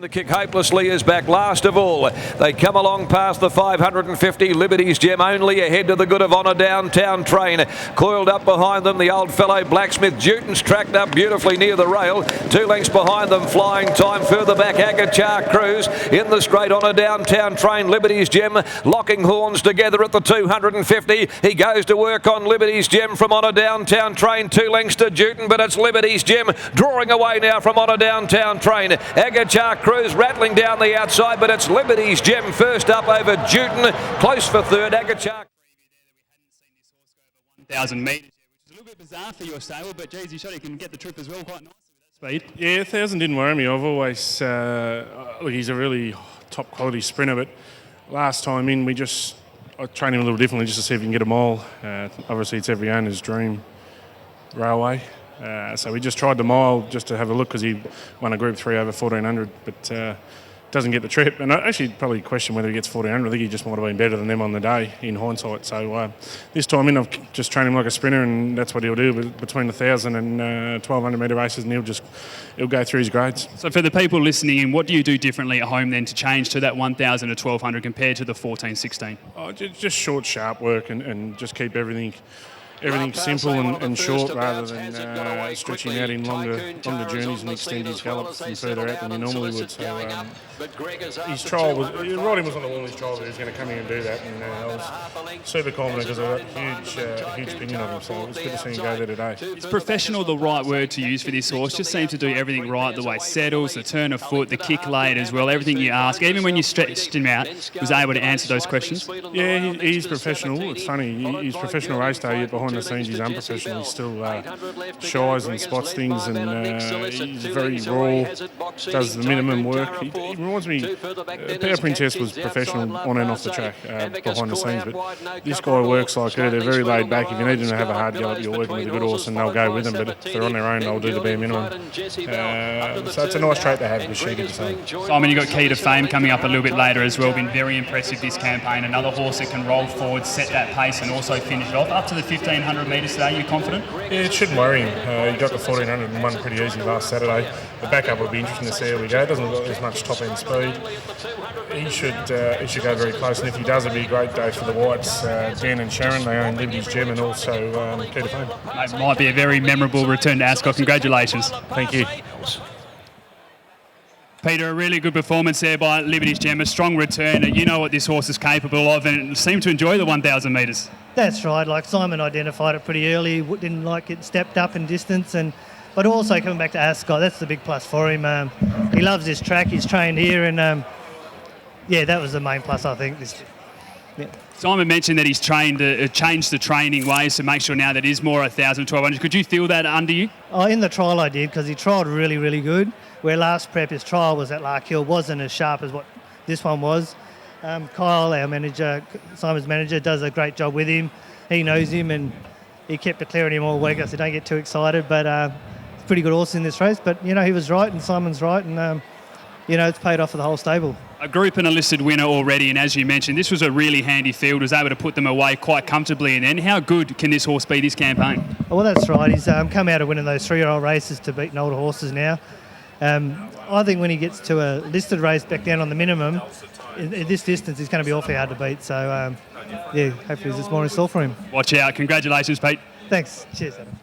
The kick hopelessly is back last of all. They come along past the 550. Liberty's Gem only ahead to the Good of Honour Downtown Train. Coiled up behind them, the old fellow Blacksmith. Juton's tracked up beautifully near the rail. 2 lengths behind them, Flying Time. Further back, Ascot Cruise. In the straight Honour Downtown Train, Liberty's Gem locking horns together at the 250. He goes to work on Liberty's Gem from Honour Downtown Train. 2 lengths to Juton, but it's Liberty's Gem drawing away now from Honour Downtown Train. Ascot Cruise rattling down the outside, but it's Liberty's Gem first up over Juton. Close for third, Ascot. 1,000 metres, which is a little bit bizarre for your stable, but geez, you shot he can get the trip as well quite nicely with that speed. Yeah, 1,000 didn't worry me. I've always, look, he's a really top quality sprinter, but last time in I trained him a little differently just to see if we can get a mile. Obviously it's every owner's dream railway. So we just tried the mile just to have a look because he won a Group 3 over 1,400, but doesn't get the trip. And I actually probably question whether he gets 1,400. I think he just might have been better than them on the day in hindsight. So this time in, I've just trained him like a sprinter, and that's what he'll do. But between 1,000 and 1,200 metre races, and he'll go through his grades. So for the people listening in, what do you do differently at home then to change to that 1,000 to 1,200 compared to the 1,416? Just short, sharp work and just keep everything simple and short rather than stretching out in longer journeys and extend his gallop from further out than he normally would. So his trial was, Roddy was on the wall in his trial that he was going to come in and do that, and I was super confident because I got huge opinion of him, so it was good to see him go there today. Is professional the right word to use for this horse? Just seems to do everything right, the way settles, the turn of foot, the kick late as well, everything you ask. Even when you stretched him out, was able to answer those questions? Yeah, he's professional. It's funny, he's professional race day, yet behind the scenes he's unprofessional. He still shies and spots things, and he's very raw, does the minimum work. He reminds me, Power Princess was professional on and off the track behind the scenes, but this guy works like her. They're very laid back. If you need them to have a hard gallop, you're working with a good horse and they'll go with them, but if they're on their own, they'll do the bare minimum. So it's a nice trait to have, because she did the same. Simon, you got Key to Fame coming up a little bit later as well. Been very impressive this campaign. Another horse that can roll forward, set that pace and also finish it off. Up to the 1,500 metres today, you confident? Yeah, it shouldn't worry him. He got the 1,400 and won pretty easy last Saturday. The backup will be interesting to see how we go. It doesn't look as much top end speed. He should go very close, and if he does, it'll be a great day for the Whites. Dan and Sharon, they own Liberty's Gem, and also Key to Fame. It might be a very memorable return to Ascot. Congratulations. Thank you. Peter, a really good performance there by Liberty's Gem, a strong return. You know what this horse is capable of, and seemed to enjoy the 1,000 metres. That's right. Like Simon identified it pretty early. Didn't like it stepped up in distance, but also coming back to Ascot, that's the big plus for him. He loves this track. He's trained here, and yeah, that was the main plus, I think. Yeah. Simon mentioned that he's changed the training ways to make sure now that it is more 1,000, 1,200. Could you feel that under you? Oh, in the trial I did, because he trialled really, really good. Where last prep his trial was at Lark Hill wasn't as sharp as what this one was. Kyle, our manager, Simon's manager, does a great job with him. He knows him, and he kept declaring him all week. I said, don't get too excited, but it's a pretty good horse in this race. But, you know, he was right and Simon's right, and, you know, it's paid off for the whole stable. A group and a listed winner already, and as you mentioned, this was a really handy field, was able to put them away quite comfortably. And then how good can this horse be this campaign? Well, that's right. He's come out of winning those 3-year-old races to beating older horses now. I think when he gets to a listed race back down on the minimum, in this distance, he's going to be awfully hard to beat. So, yeah, hopefully there's more in store for him. Watch out. Congratulations, Pete. Thanks. Cheers, Adam.